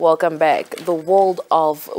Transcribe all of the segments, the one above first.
Welcome back. The world of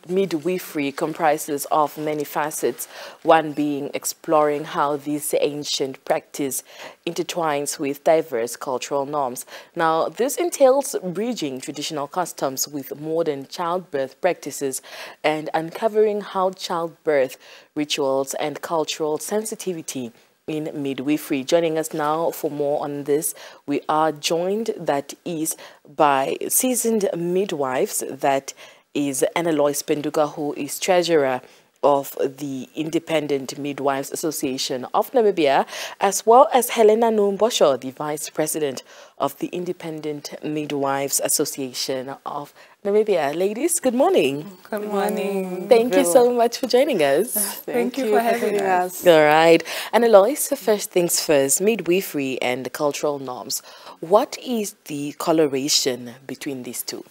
midwifery comprises of many facets, one being exploring how this ancient practice intertwines with diverse cultural norms. Now, this entails bridging traditional customs with modern childbirth practices and uncovering how childbirth rituals and cultural sensitivity in midwifery. Joining us now for more on this, we are joined, that is, by seasoned midwives. That is Annaloice Penduka, who is treasurer of the Independent Midwives Association of Namibia, as well as Hellena Nuumbosho, the vice president of the Independent Midwives Association of Namibia. Ladies, good morning. Good morning. Thank you so much for joining us. Thank you for having us. All right. Annaloice, first things first, midwifery and cultural norms. What is the correlation between these two?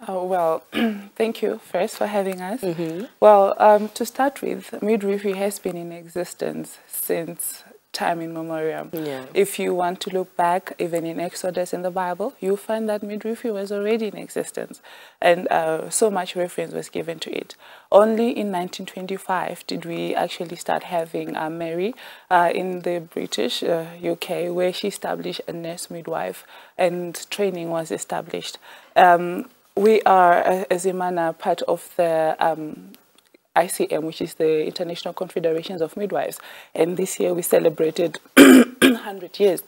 Well, thank you first for having us. Well, to start with, midwifery has been in existence since time immemorial. If you want to look back, even in Exodus in the Bible, you'll find that midwifery was already in existence, and so much reference was given to it. Only in 1925 did we actually start having Mary in the British UK, where she established a nurse midwife, and training was established. We are, as IMANA, part of the ICM, which is the International Confederations of Midwives, and this year we celebrated 100 years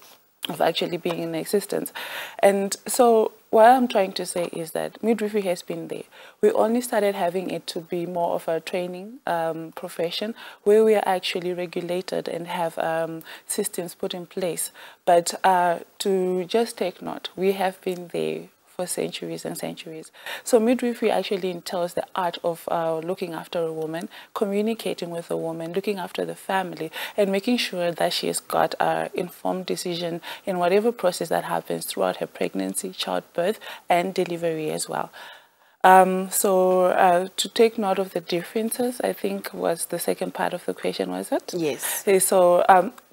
of actually being in existence. And so what I'm trying to say is that midwifery has been there. We only started having it to be more of a training profession, where we are actually regulated and have systems put in place. But to just take note, we have been there for centuries and centuries. So midwifery actually entails the art of looking after a woman, communicating with a woman, looking after the family, and making sure that she has got an informed decision in whatever process that happens throughout her pregnancy, childbirth, and delivery as well. To take note of the differences, I think was the second part of the question, was it? Yes. So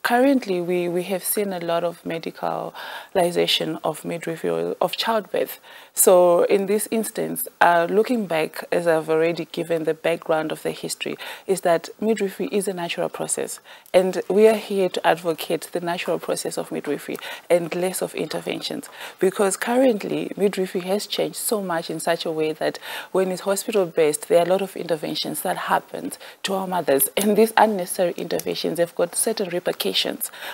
currently we have seen a lot of medicalization of midwifery, of childbirth. So in this instance, looking back, as I've already given the background of the history, is that midwifery is a natural process, and we are here to advocate the natural process of midwifery and less of interventions, because currently midwifery has changed so much in such a way that when it's hospital-based, there are a lot of interventions that happen to our mothers, and these unnecessary interventions have got certain repercussions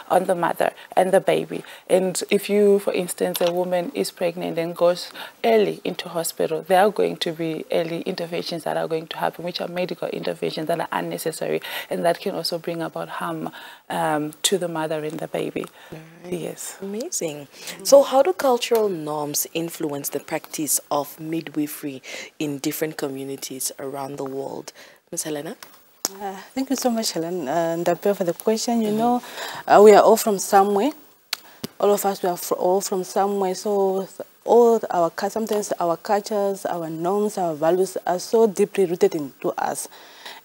on the mother and the baby. And if you, for instance, a woman is pregnant and goes early into hospital, there are going to be early interventions that are going to happen, which are medical interventions that are unnecessary, and that can also bring about harm to the mother and the baby. Right. Yes. Amazing. So how do cultural norms influence the practice of midwifery in different communities around the world? Ms. Hellena? Thank you so much, Helen, and for the question. You know, we are all from somewhere. All of us, we are all from somewhere. So all sometimes our cultures, our norms, our values are so deeply rooted into us.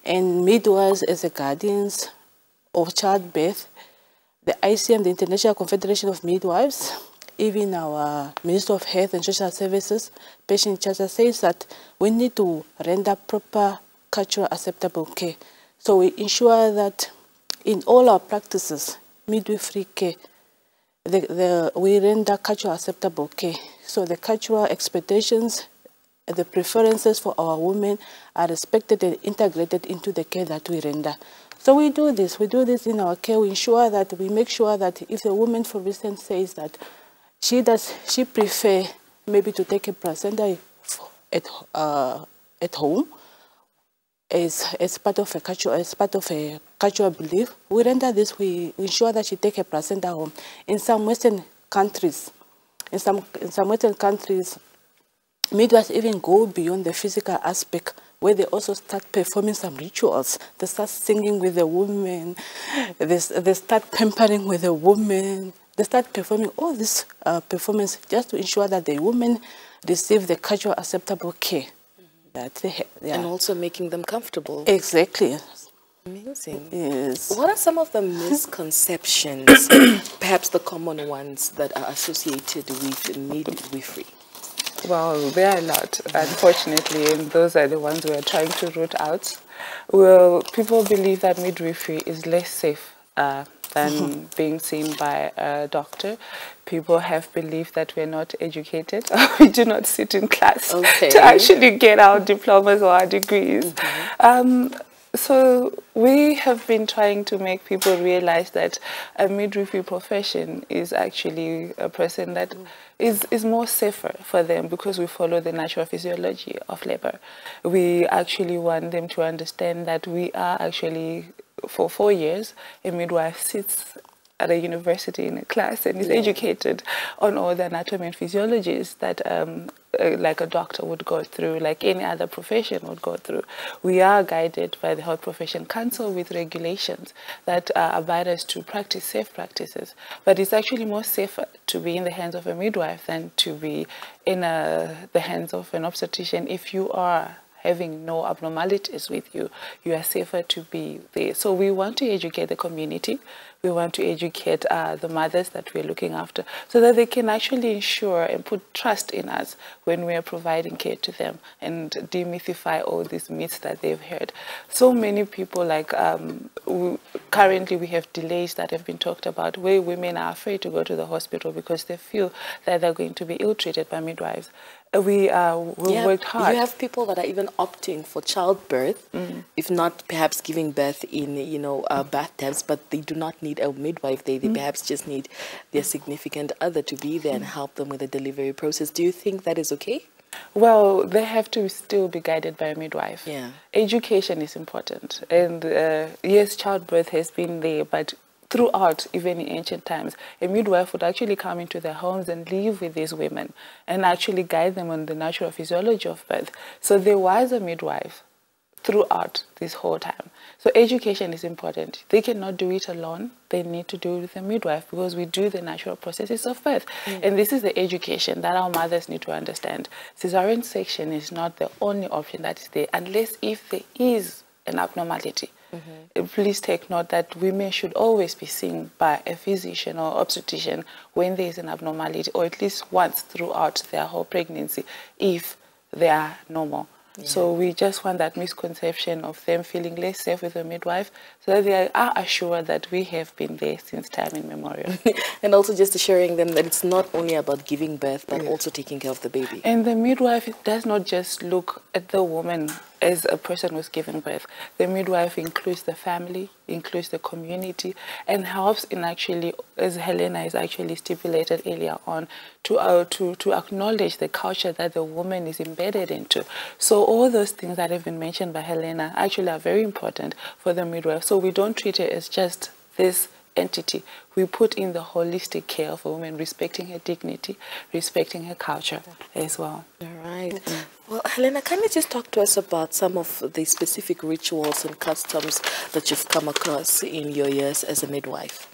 And midwives, as the guardians of childbirth, the ICM, the International Confederation of Midwives, even our Minister of Health and Social Services, Patient Charter, says that we need to render proper cultural acceptable care. So we ensure that in all our practices, midwifery care, we render cultural acceptable care. So the cultural expectations, the preferences for our women are respected and integrated into the care that we render. So we do this in our care. We ensure that we make sure that if a woman, for instance, says that she prefer maybe to take a placenta at home, as part of a cultural belief, we render this. We ensure that she take a placenta home. In some Western countries, midwives even go beyond the physical aspect, where they also start performing some rituals. They start singing with the woman. They start pampering with the woman. They start performing all this performance just to ensure that the women receive the cultural acceptable care. And also making them comfortable. Exactly. Amazing. Yes. What are some of the misconceptions, perhaps the common ones, that are associated with midwifery? Well, there are a lot, unfortunately, and those are the ones we are trying to root out. Well, people believe that midwifery is less safe than being seen by a doctor. People have believed that we're not educated. We do not sit in class to actually get our diplomas or our degrees. So we have been trying to make people realize that a midwifery profession is actually a person that is more safer for them because we follow the natural physiology of labor. We actually want them to understand that we are actually, for 4 years, a midwife sits at a university in a class and is educated on all the anatomy and physiologies that like a doctor would go through, like any other profession would go through. We are guided by the Health Profession Council with regulations that abide us to practice safe practices. But it's actually more safer to be in the hands of a midwife than to be in the hands of an obstetrician. If you are having no abnormalities with you, you are safer to be there. So we want to educate the community. We want to educate the mothers that we're looking after so that they can actually ensure and put trust in us when we are providing care to them and demystify all these myths that they've heard. So many people, like currently we have delays that have been talked about where women are afraid to go to the hospital because they feel that they're going to be ill-treated by midwives. We worked hard. You have people that are even opting for childbirth, if not perhaps giving birth in, bathtubs, but they do not need a midwife. They perhaps just need their significant other to be there and help them with the delivery process. Do you think that is okay? Well, they have to still be guided by a midwife. Yeah. Education is important. And yes, childbirth has been there, but throughout, even in ancient times, a midwife would actually come into their homes and live with these women and actually guide them on the natural physiology of birth. So there was a midwife throughout this whole time. So education is important. They cannot do it alone. They need to do it with a midwife because we do the natural processes of birth. And this is the education that our mothers need to understand. Cesarean section is not the only option that is there unless if there is an abnormality. Please take note that women should always be seen by a physician or obstetrician when there is an abnormality, or at least once throughout their whole pregnancy if they are normal. So we just want that misconception of them feeling less safe with a midwife so that they are assured that we have been there since time immemorial. And also just assuring them that it's not only about giving birth but also taking care of the baby. And the midwife does not just look at the woman as a person who's giving birth. The midwife includes the family, includes the community, and helps in actually, as Hellena is actually stipulated earlier on, to acknowledge the culture that the woman is embedded into. So all those things that have been mentioned by Hellena actually are very important for the midwife. So we don't treat her as just this entity. We put in the holistic care of a woman, respecting her dignity, respecting her culture as well. All right. Well, Hellena, can you just talk to us about some of the specific rituals and customs that you've come across in your years as a midwife?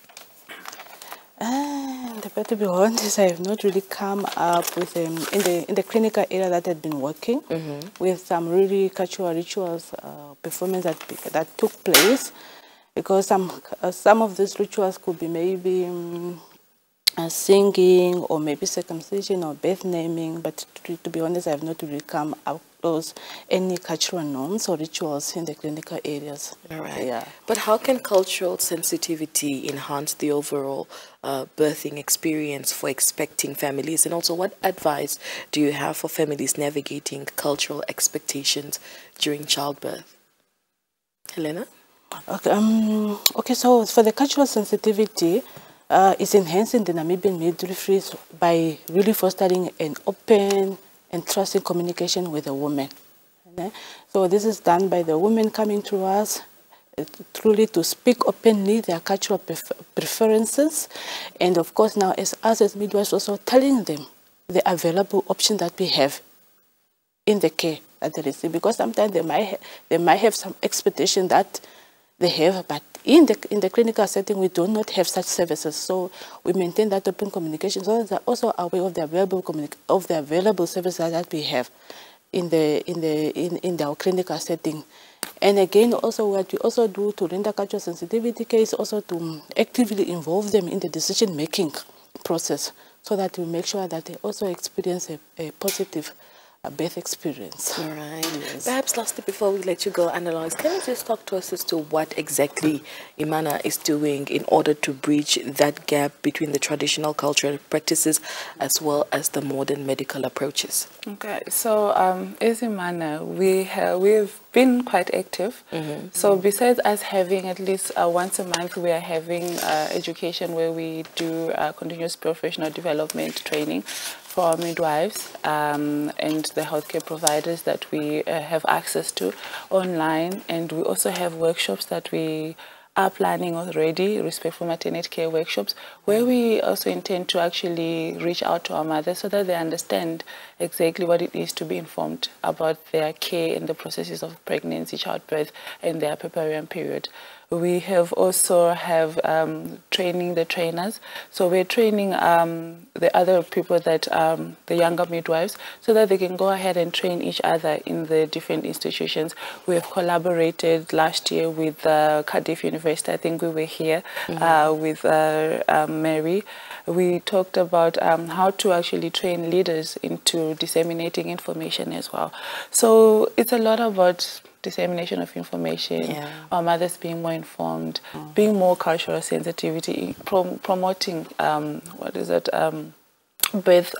To be honest, I have not really come up with in the clinical area that I've been working with some really cultural rituals, performance that took place, because some of these rituals could be maybe singing or maybe circumcision or birth naming, but to be honest, I have not really come across any cultural norms or rituals in the clinical areas. All right. Yeah. But how can cultural sensitivity enhance the overall birthing experience for expecting families? And also, what advice do you have for families navigating cultural expectations during childbirth? Hellena? Okay, so for the cultural sensitivity, is enhancing the Namibian midwifery by really fostering an open and trusting communication with the woman. Okay? So this is done by the women coming to us truly to speak openly their cultural preferences, and of course now as us as midwives also telling them the available option that we have in the care that they receive, because sometimes they might have some expectation that they have, but in the clinical setting, we do not have such services. So we maintain that open communication, so that they're also aware of the available services that we have in our clinical setting. And again, also what we also do to render cultural sensitivity case, also to actively involve them in the decision-making process. so that we make sure that they also experience a positive birth experience. All right. Yes. Perhaps lastly, before we let you go, Annaloice, can you just talk to us as to what exactly IMANA is doing in order to bridge that gap between the traditional cultural practices as well as the modern medical approaches? Okay, so as IMANA, we've been quite active. So besides us having at least once a month, we are having education where we do continuous professional development training for our midwives and the healthcare providers that we have access to online. And we also have workshops that we are planning already, respectful maternity care workshops, where we also intend to actually reach out to our mothers so that they understand exactly what it is to be informed about their care and the processes of pregnancy, childbirth, and their preparatory period. We have also training the trainers. So we're training the other people that, the younger midwives, so that they can go ahead and train each other in the different institutions. We have collaborated last year with Cardiff University. I think we were here with Mary. We talked about how to actually train leaders into disseminating information as well. So it's a lot about dissemination of information, our mothers being more informed, being more cultural sensitivity, promoting birth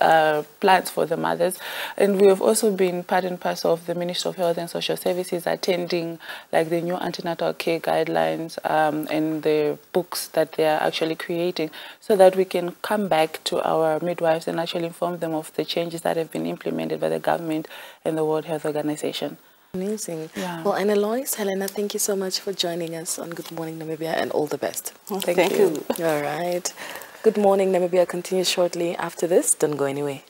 plans for the mothers. And we have also been part and parcel of the Ministry of Health and Social Services, attending like the new antenatal care guidelines and the books that they are actually creating, so that we can come back to our midwives and actually inform them of the changes that have been implemented by the government and the World Health Organization. Amazing. Yeah. Well, Annaloice, Hellena, thank you so much for joining us on Good Morning Namibia, and all the best. Thank you. All right. Good Morning Namibia continues shortly after this. Don't go anywhere.